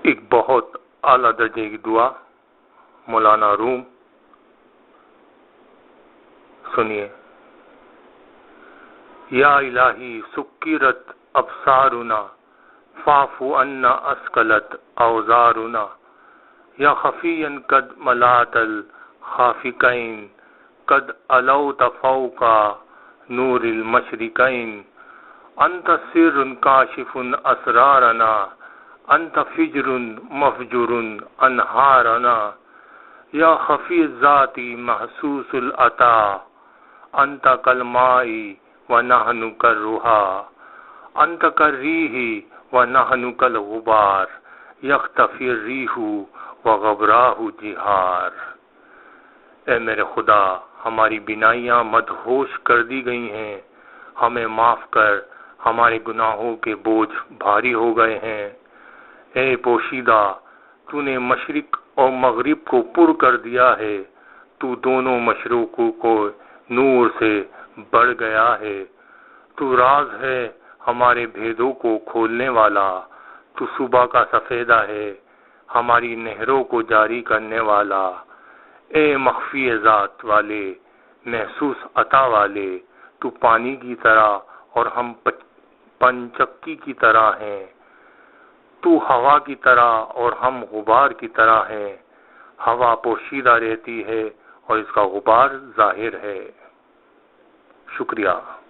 ایک بہت اعلیٰ درجے کی دعا مولانا روم، سنیے۔ یا الہی سکرت ابصارنا فاعف عنا اسکلت اوزارنا، یا خفیا قد ملات الخافقین قد علوت فوق نور المشرقین، انت سر کاشف اسرارنا، انت فجر مفجر انہارنا، یا خفی الذات محسوس العطا، انت کالماء ونحن کالرحا، انت کالریح ونحن کالغبار، یختفی الریح وغبراہ جہار۔ اے میرے خدا، ہماری بینائیاں مدہوش کر دی گئی ہیں، ہمیں معاف کر، ہمارے گناہوں کے بوجھ بھاری ہو گئے ہیں۔ اے پوشیدہ، تو نے مشرق اور مغرب کو پر کر دیا ہے، تو دونوں مشرقوں کو نور سے بڑھ گیا ہے، تو راز ہے ہمارے بھیدوں کو کھولنے والا، تو صبح کا سفیدہ ہے ہماری نہروں کو جاری کرنے والا۔ اے مخفی ذات والے، محسوس عطا والے، تو پانی کی طرح اور ہم پنچکی کی طرح ہیں، تو ہوا کی طرح اور ہم غبار کی طرح ہیں۔ ہوا پوشیدہ رہتی ہے اور اس کا غبار ظاہر ہے۔ شکریہ۔